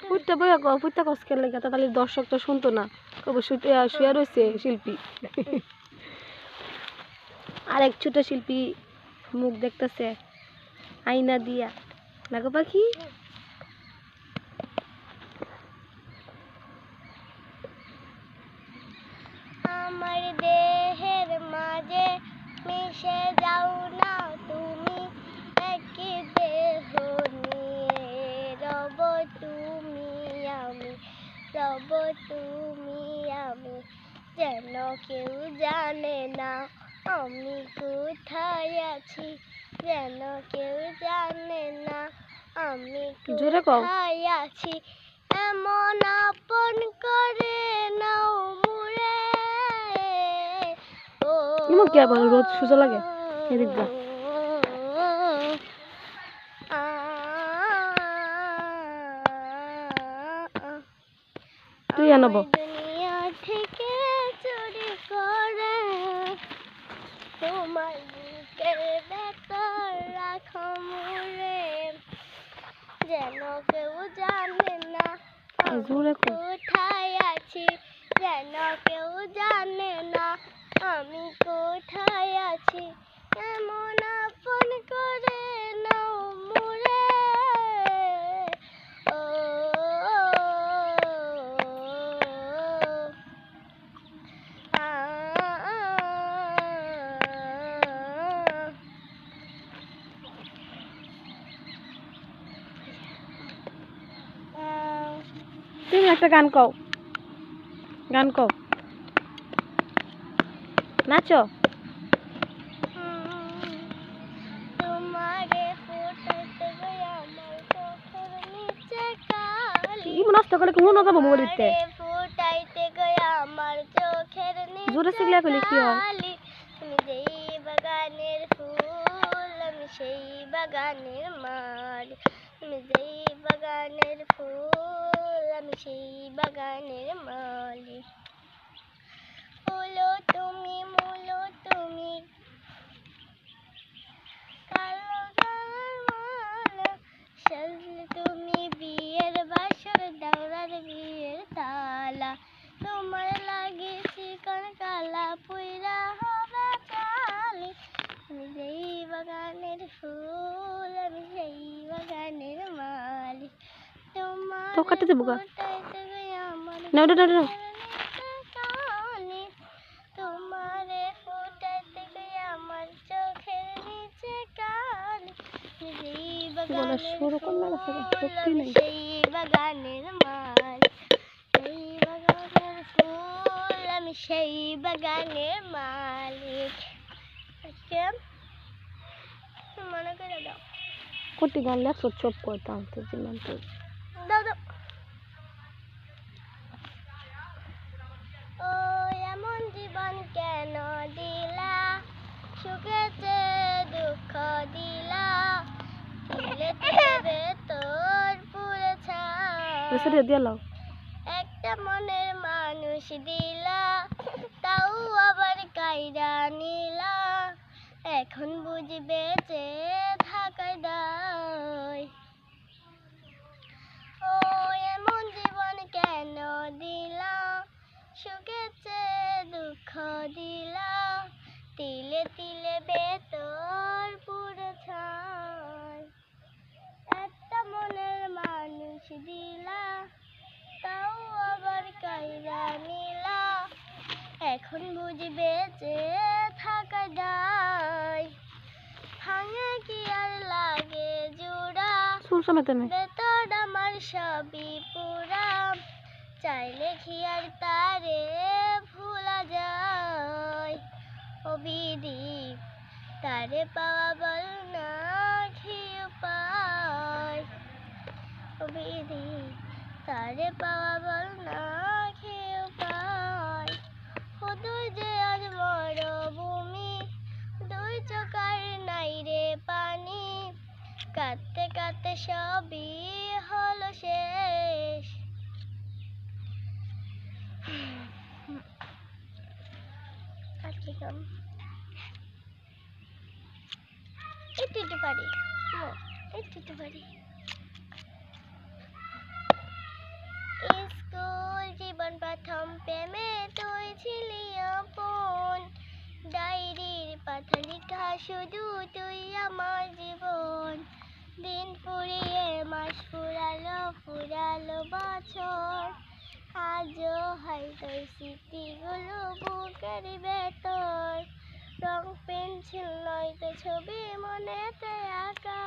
পুইটা বইয়া গো পুইটা কসকের লাগে তাহলে দর্শক তো শুনতো না কবে শুয়ে রয়েছে শিল্পী আরেক ছোট শিল্পী মুখ দেখতেছে আয়না দিয়া লাগো পাখি আমার দেহের মাঝে মিশে যাও না তুমি একই দেহ নিয়ে রব তুমি আমি যেন কেউ জানে না আমি কোথায় আছি যেন কেউ জানে না আমি কোথায় আছি এমন আপন করে নাও মুরে ইমো কি আবার রোদ সুজা লাগে এদিক যা তুই আনব দুনিয়া থেকে চুরি করে তোমার বুকের ভেতর রাখো মুরে যেন কেউ জানে না কোথায় আছি যেন কেউ জানে না আমি কোথায় আছি এমন আপন করে নাও মুরে ও তুমি একটা গান কও নাচো তোমারে ফোটাতে গিয়ে আমার চোখের নিচে কালি নষ্ট করে কোনো না যাবো মোবাইলতে ফোটাইতে গিয়ে আমার চোখের জোরে নিচে চিল্লা কইলে কি হয় কালি তুমি যেই বাগানের ফুল আমি সেই বাগানের মালি তুমি যেই বাগানের ফুল আমি সেই বাগানের মালি ফুলো তুমি মুলো তুমি কালো গালার মালা সাজলে তুমি বিয়ের বাসর দাওরার বিয়ের তালা তোমার লাগে চিকন কালা পুইরা হবে চালি তুমি যেই বাগানের ফুল আমি সেই বাগানের মালি তোমার তো কাটতে দেবো গা ফোটাইতে গিয়ে আমার না ওটা তোমারে ফোটাইতে গিয়ে আমার চোখের নিচে কালি যেই বাগানের সেই বাগানের মাল সেই বাগানের ফুল আমি সেই বাগানের মালিক মনে করে দাও কোটি গান লেখো চুপ করতাম তো দিলাম তো দাও ও এমন জীবন কেন দিলা সুখেতে দুঃখ দিলা দিলে তোর পুরে ছাই দিলাম একটা মনের মানুষ দিলা তাও আবার কাইরা নিলা এখন বুঝবে যে থাকার দায় ও এমন জীবন কেন দিলা সুখেতে দুঃখ দিলা তিলে তিলে ভেতর পুরো ছাই একটা মনের মানুষ দিলা তাও আবার কাইরা নিলা এখন বুঝবে যে থাকা দায় ভাঙে কি আর লাগে জোড়া ভেতর আমার সবই পুরা চাইলে কি আর তারে ভোলা যায় অবিধি তারে পাওয়া বল না কি উপায় অবিধি তারে পাওয়া বল না কি উপায় দুই যে আজ মরুভূমি দুই চোখার নাই রে পানি কাঁদতে কাঁদতে সবই হলো শেষ আর কি কাম একটু পারি একটু পারি স্কুল জীবন প্রথম প্রেমে তুই ছিলি আপন ডায়েরির পাতা লেখা শুধু তুই আমার জীবন দিন ফুরিয়ে মাস ফুরালো বছর আজও হয়তো স্মৃতিগুলো বুকের ভেতর রং পেন্সিল নয়তো ছবি মনেতে আঁকা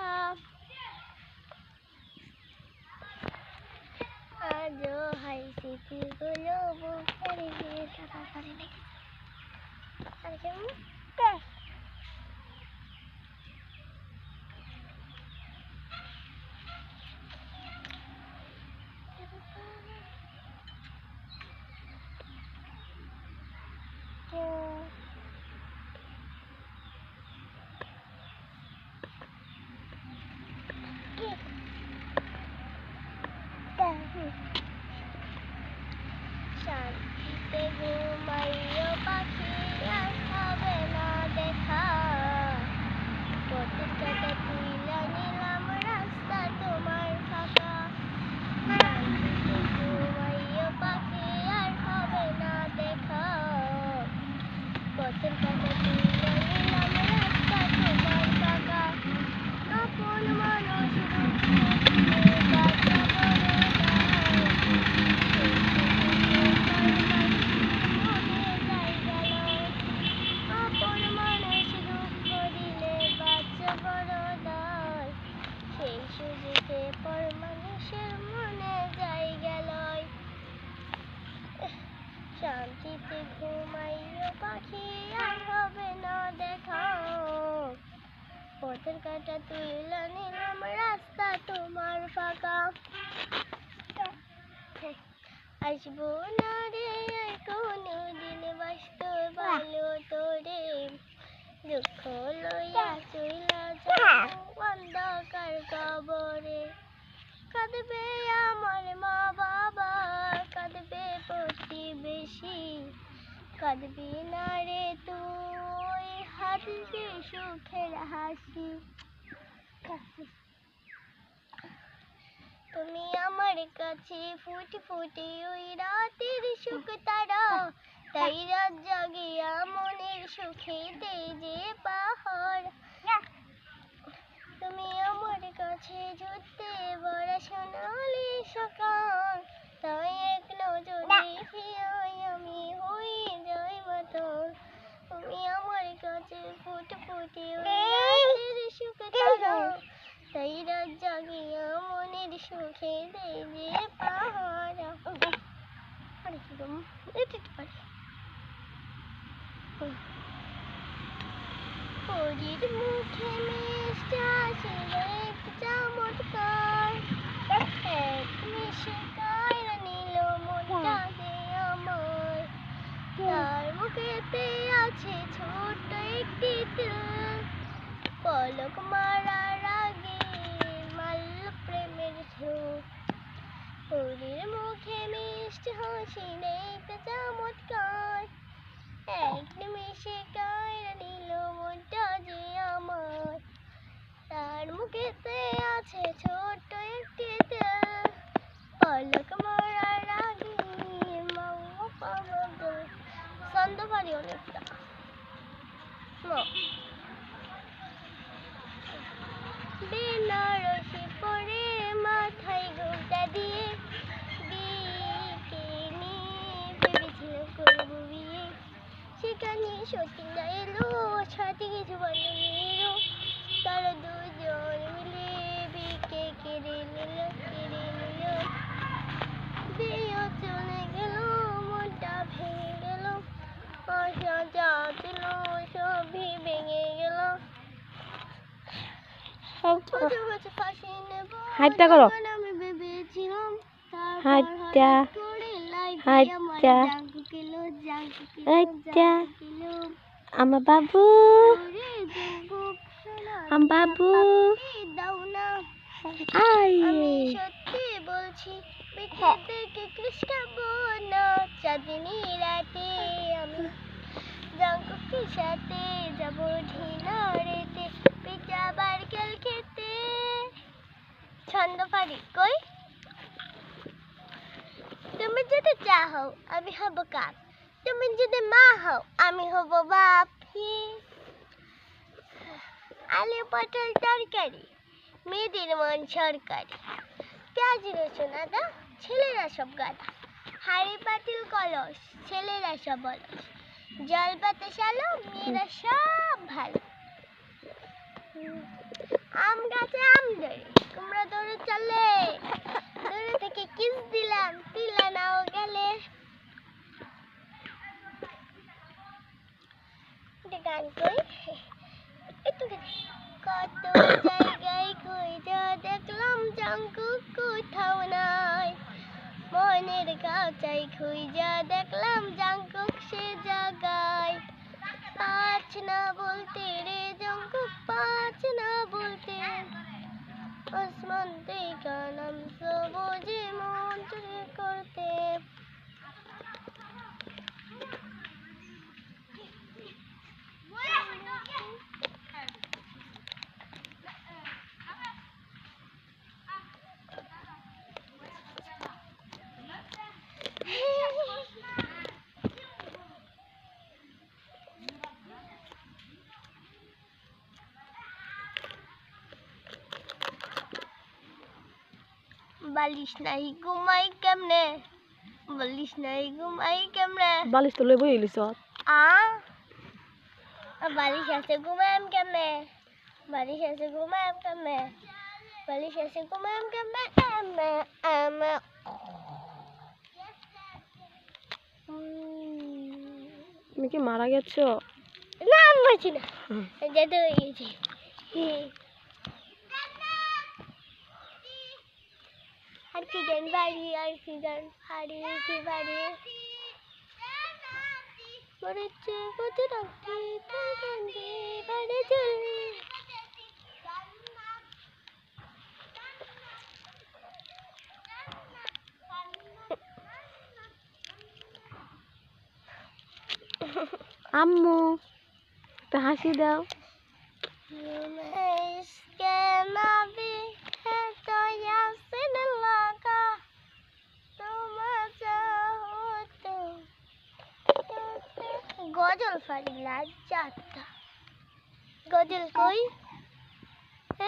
আজও হয় স্মৃতিগুলো বুকের ভেতর শান্তিতে ঘুমাইও পাখি আর হবে না দেখা পথের কাঁটা তুইলা নিলাম রাস্তা তোমার ফাঁকা শান্তিতে ঘুমাইও পাখি আর হবে না দেখা পথের কাঁটা তুইলা নিলাম রাস্তা তোমার ফাঁকা আপন মানুষ সেই সুযোগে পর মানুষের মনে যাই গেল শান্তিতে ঘুমাইও পাখি আর হবে না দেখা পথের কাঁটা তুইলা নিলাম রাস্তা তোমার ফাঁকা আসবো না রে কোনো দিন বাসতে ভালো তোরে দুঃখ লইয়া চইলা যাবো অন্ধকার কবরে কাঁদবে আমার মা বাবা কাঁদবে প্রতিবেশী কাঁদবি না রে তুই হাসবি সুখের হাসি তুমি আমার কাছে ফুটি ফুটি ওই রাতের সুখ তারা তাই রাত জাগিয়া মনের সুখে দে যে পাহাড় তুমি আমার কাছে ঝুঁকতে বড় সোনালি সকাল তাই এক নজরে ফিরাই আমি হই যাই মতন তুমি আমার কাছে ফুটি ফুটি ওই রাতের সুখ তারা তাই রাত জাগিয়া মনের সুখে দে যে পাহাড় আরে কি গো এটি পারি পরীর মুখে মিষ্টি আসিল এক চমৎকার এক মিশিকায় নিল মনটা যে আমার তার মুখেতে আছে ছোট্ট একটি তিল পলক মারার আগে মাল্ল প্রেমের ঝোঁক পরীর মুখে মিষ্টি হাসি এক চমৎকার এক নিমিষে কায়রা নিল মনটা যে আমার তার মুখেতে আছে ছোট্ট একটি তিল পলক মারার আগে মাওয়া পাবো ছন্দ পারি অনেকটা বেনারসি পরে মাথায় ঘোমটা দিয়ে বিয়েকে নিয়ে ভেবেছিলাম করবো বিয়ে সেখানে সতীনা এলো সাথে কিছু বান্ধবী এলো তারা দুজন মিলে বিকে কেড়ে নিল বিয়ে চলে গেল মনটা ভেঙে গেল আশা যা ছিল সবই ভেঙে গেল হাইটটা করো আমি ভেবেছিলাম হাইটটা হাইটটা হাইটটা আমার বাবু আমার বাবু দাও না আই আমি সত্যি বলছি পিঠে থেকে কৃষ্ণাবো না চাঁদনি রাতে আমি জাঙ্কুকের সাথে যাবো ঢিনারেতে পিঠা বারকেল খেতে ছন্দ পারি কই তুমি যদি চা হও আমি হব কাপ, তুমি যদি মা হও আমি হব বাপ। আলু পটল তরকারি, মেয়েদের মন সরকারি, পেঁয়াজ রসুন আদা, ছেলেরা সব গাদা, হাড়ি পাতিল কলস, ছেলেরা সব অলস, জল বাতাস আলো, মেয়েরা সব ভালো। আম গাছে আম ধরে, কুমড়া ধরে চলে, দূরে থেকে কিস দিলাম, দিলা নাও গেলে। একটা গান কই, একটু কত জায়গায় খুঁজে দেখলাম জাঙ্কুক কোথাও নাই, মনের কাছেই খুঁজে দেখলাম জাঙ্কুক সে জায়গায়। পারছ না বলতে রে জাঙ্কুক, পারছ না বলতে, আসমান থেকে নামছো বুঝি মন চুরি করতে। বালিশ নাই ঘুমাই কেমনে, বালিশ নাই ঘুমাই কেমনে। বালিশ তো লই বই লিছ। বালিশ আছে ঘুমাইম কেমনে, বালিশ আছে ঘুমাইম কেমনে, বালিশ আছে ঘুমাইম কেমনে। এমে এমে তুমি কি মারা গেছো? না আমি বলছি না, যেতে হয়ে গেছি। আর কি গান বাড়ি, আর কি গান হারি, কি বাড়ি মরেছে কত রাখি কান্দে বাড়ি চলে। আম্মু একটা হাসি দাও। इसके नबी है तो यासीन लगा, तुम चाहो तो गजल फाड़ी लाज जाता। गजल कोई